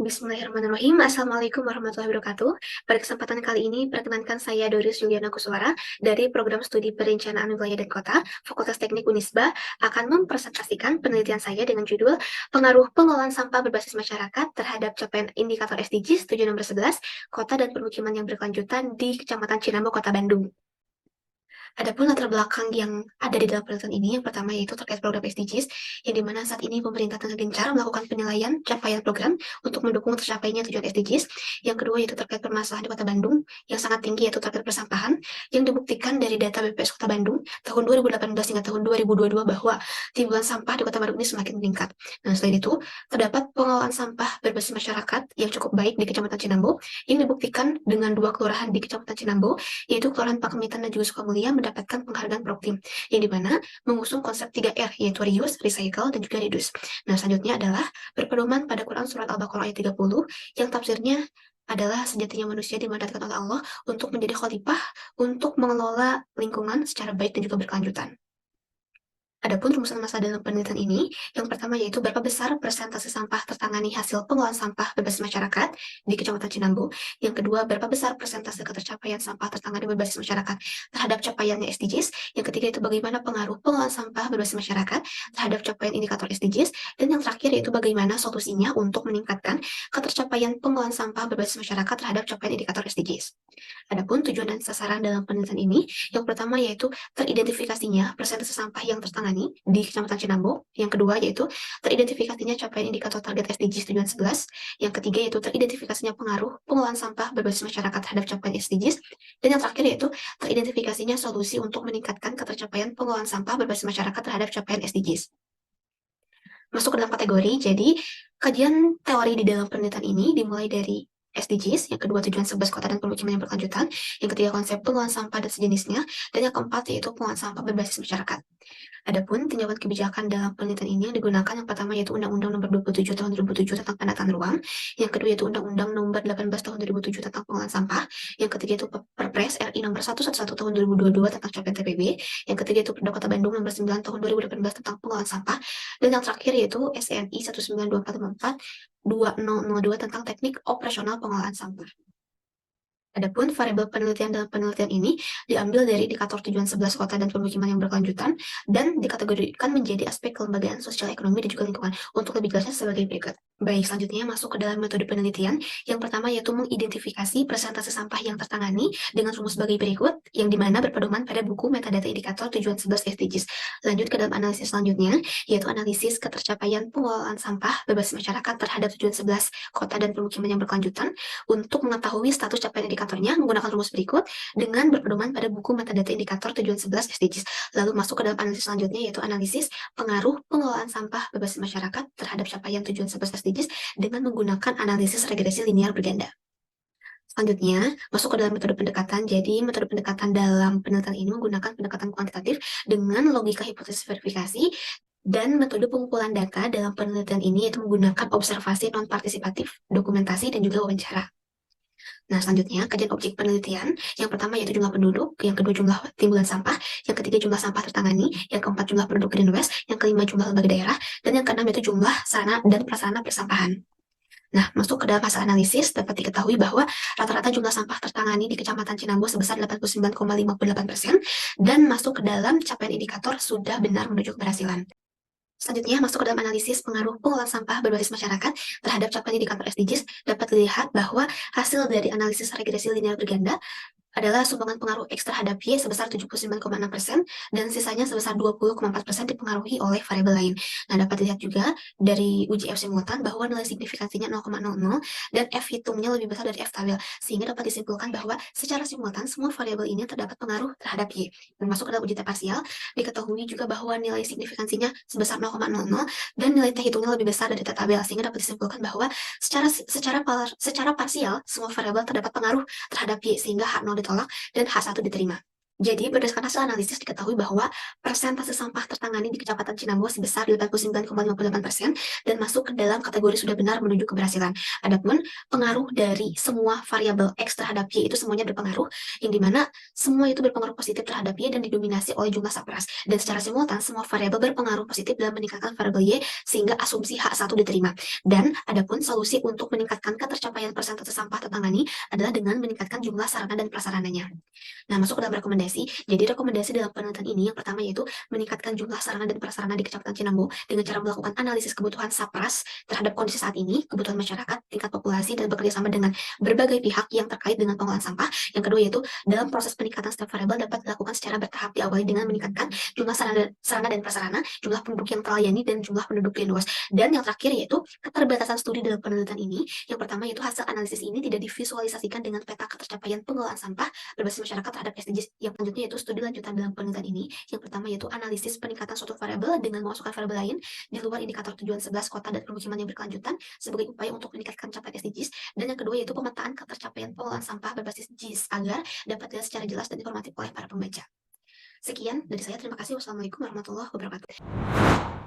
Bismillahirrahmanirrahim. Assalamualaikum warahmatullahi wabarakatuh. Pada kesempatan kali ini, perkenankan saya Doris Juliana Kuswara dari Program Studi Perencanaan Wilayah dan Kota, Fakultas Teknik Unisba, akan mempresentasikan penelitian saya dengan judul Pengaruh Pengelolaan Sampah Berbasis Masyarakat terhadap Capaian Indikator SDGs tujuan nomor 11, Kota dan Permukiman yang Berkelanjutan di Kecamatan Cinambo, Kota Bandung. Adapun latar belakang yang ada di dalam penelitian ini, yang pertama yaitu terkait program SDGs, yang dimana saat ini pemerintah tengah gencar melakukan penilaian capaian program untuk mendukung tercapainya tujuan SDGs. Yang kedua yaitu terkait permasalahan di Kota Bandung yang sangat tinggi, yaitu terkait persampahan, yang dibuktikan dari data BPS Kota Bandung tahun 2018 hingga tahun 2022 bahwa timbulan sampah di Kota Bandung ini semakin meningkat. Nah, selain itu, terdapat pengelolaan sampah berbasis masyarakat yang cukup baik di Kecamatan Cinambo, yang dibuktikan dengan 2 kelurahan di Kecamatan Cinambo, yaitu Kelurahan Pakemitan dan juga Sukamulia, mendapatkan penghargaan Proktim, yang dimana mengusung konsep 3R, yaitu reuse, recycle, dan juga reduce. Nah, selanjutnya adalah berpedoman pada Quran Surat Al-Baqarah ayat 30, yang tafsirnya adalah sejatinya manusia dimandatkan oleh Allah untuk menjadi khalifah, untuk mengelola lingkungan secara baik dan juga berkelanjutan. Adapun rumusan masalah dalam penelitian ini, yang pertama yaitu berapa besar persentase sampah tertangani hasil pengelolaan sampah berbasis masyarakat di Kecamatan Cinambo. Yang kedua, berapa besar persentase ketercapaian sampah tertangani berbasis masyarakat terhadap capaiannya SDGs. Yang ketiga itu bagaimana pengaruh pengelolaan sampah berbasis masyarakat terhadap capaian indikator SDGs. Dan yang terakhir yaitu bagaimana solusinya untuk meningkatkan ketercapaian pengelolaan sampah berbasis masyarakat terhadap capaian indikator SDGs. Adapun tujuan dan sasaran dalam penelitian ini, yang pertama yaitu teridentifikasinya persentase sampah yang tertangani di Kecamatan Cinambo. Yang kedua yaitu teridentifikasinya capaian indikator target SDGs tujuan 11. Yang ketiga yaitu teridentifikasinya pengaruh pengelolaan sampah berbasis masyarakat terhadap capaian SDGs. Dan yang terakhir yaitu teridentifikasinya solusi untuk meningkatkan ketercapaian pengelolaan sampah berbasis masyarakat terhadap capaian SDGs. Masuk ke dalam kategori, jadi kajian teori di dalam penelitian ini dimulai dari SDGs, yang kedua tujuan 11 kota dan permukiman yang berkelanjutan, yang ketiga konsep pengelolaan sampah dan sejenisnya, dan yang keempat yaitu pengelolaan sampah berbasis masyarakat. Adapun tinjauan kebijakan dalam penelitian ini yang digunakan yang pertama yaitu Undang-Undang Nomor 27 Tahun 2007 tentang penataan ruang, yang kedua yaitu Undang-Undang Nomor 18 Tahun 2007 tentang pengelolaan sampah, yang ketiga itu Perpres RI Nomor 111 Tahun 2022 tentang capaian TPB, yang ketiga itu Perda Kota Bandung Nomor 9 Tahun 2018 tentang pengelolaan sampah, dan yang terakhir yaitu SNI 1924 2002 tentang teknik operasional pengelolaan sampah. Adapun variabel penelitian dalam penelitian ini diambil dari indikator tujuan 11 kota dan permukiman yang berkelanjutan dan dikategorikan menjadi aspek kelembagaan sosial ekonomi dan juga lingkungan. Untuk lebih jelasnya sebagai berikut. Baik, selanjutnya masuk ke dalam metode penelitian. Yang pertama yaitu mengidentifikasi persentase sampah yang tertangani dengan rumus sebagai berikut, yang dimana berpedoman pada buku metadata indikator tujuan 11 SDGs. Lanjut ke dalam analisis selanjutnya, yaitu analisis ketercapaian pengelolaan sampah berbasis masyarakat terhadap tujuan 11 kota dan permukiman yang berkelanjutan untuk mengetahui status capaian indikatornya menggunakan rumus berikut dengan berpedoman pada buku metadata indikator tujuan 11 SDGs. Lalu masuk ke dalam analisis selanjutnya yaitu analisis pengaruh pengelolaan sampah berbasis masyarakat terhadap capaian tujuan 11 SDGs dengan menggunakan analisis regresi linear berganda. Selanjutnya, masuk ke dalam metode pendekatan. Jadi, metode pendekatan dalam penelitian ini menggunakan pendekatan kuantitatif dengan logika hipotesis verifikasi, dan metode pengumpulan data dalam penelitian ini yaitu menggunakan observasi non-partisipatif, dokumentasi, dan juga wawancara. Nah, selanjutnya, kajian objek penelitian. Yang pertama yaitu jumlah penduduk, yang kedua jumlah timbulan sampah, yang ketiga jumlah sampah tertangani, yang keempat jumlah penduduk green waste, yang kelima jumlah lembaga daerah, dan yang keenam yaitu jumlah sarana dan prasarana persampahan. Nah, masuk ke dalam hasil analisis, dapat diketahui bahwa rata-rata jumlah sampah tertangani di Kecamatan Cinambo sebesar 89,58% dan masuk ke dalam capaian indikator sudah benar menuju keberhasilan. Selanjutnya, masuk ke dalam analisis pengaruh pengelolaan sampah berbasis masyarakat terhadap capaian indikator SDGs, dapat dilihat bahwa hasil dari analisis regresi linear berganda adalah sumbangan pengaruh X terhadap Y sebesar 79,6% dan sisanya sebesar 20,4% dipengaruhi oleh variabel lain. Nah, dapat dilihat juga dari uji F simultan bahwa nilai signifikansinya 0,00 dan F hitungnya lebih besar dari F tabel, sehingga dapat disimpulkan bahwa secara simultan semua variabel ini terdapat pengaruh terhadap Y. Dan masuk ke dalam uji T parsial, diketahui juga bahwa nilai signifikansinya sebesar 0,00 dan nilai T hitungnya lebih besar dari T tabel, sehingga dapat disimpulkan bahwa secara parsial semua variabel terdapat pengaruh terhadap Y, sehingga H0 ditolak dan H1 diterima. Jadi, berdasarkan hasil analisis diketahui bahwa persentase sampah tertangani di Kecamatan Cinambo sebesar 89,58% dan masuk ke dalam kategori sudah benar menuju keberhasilan. Adapun pengaruh dari semua variabel X terhadap Y itu semuanya berpengaruh, yang dimana semua itu berpengaruh positif terhadap Y dan didominasi oleh jumlah sapras. Dan secara simultan, semua variabel berpengaruh positif dalam meningkatkan variabel Y sehingga asumsi H1 diterima. Dan adapun solusi untuk meningkatkan ketercapaian persentase sampah tertangani adalah dengan meningkatkan jumlah sarana dan prasarananya. Nah, masuk ke dalam rekomendasi. Jadi, rekomendasi dalam penelitian ini yang pertama yaitu meningkatkan jumlah sarana dan prasarana di Kecamatan Cinambo dengan cara melakukan analisis kebutuhan SAPRAS terhadap kondisi saat ini, kebutuhan masyarakat, tingkat populasi, dan bekerjasama dengan berbagai pihak yang terkait dengan pengolahan sampah. Yang kedua yaitu dalam proses peningkatan setiap variabel dapat dilakukan secara bertahap, diawali dengan meningkatkan jumlah sarana dan prasarana, jumlah penduduk yang terlayani, dan jumlah penduduk yang luas. Dan yang terakhir yaitu keterbatasan studi dalam penelitian ini. Yang pertama yaitu hasil analisis ini tidak divisualisasikan dengan peta ketercapaian pengelolaan sampah berbasis masyarakat terhadap SDGs. Yang selanjutnya yaitu studi lanjutan dalam penelitian ini. Yang pertama yaitu analisis peningkatan suatu variabel dengan memasukkan variabel lain di luar indikator tujuan 11 kota dan permukiman yang berkelanjutan sebagai upaya untuk meningkatkan capaian SDGs. Dan yang kedua yaitu pemetaan ketercapaian pengelolaan sampah berbasis GIS agar dapat dilihat secara jelas dan informatif oleh para pembaca. Sekian dari saya, terima kasih. Wassalamualaikum warahmatullahi wabarakatuh.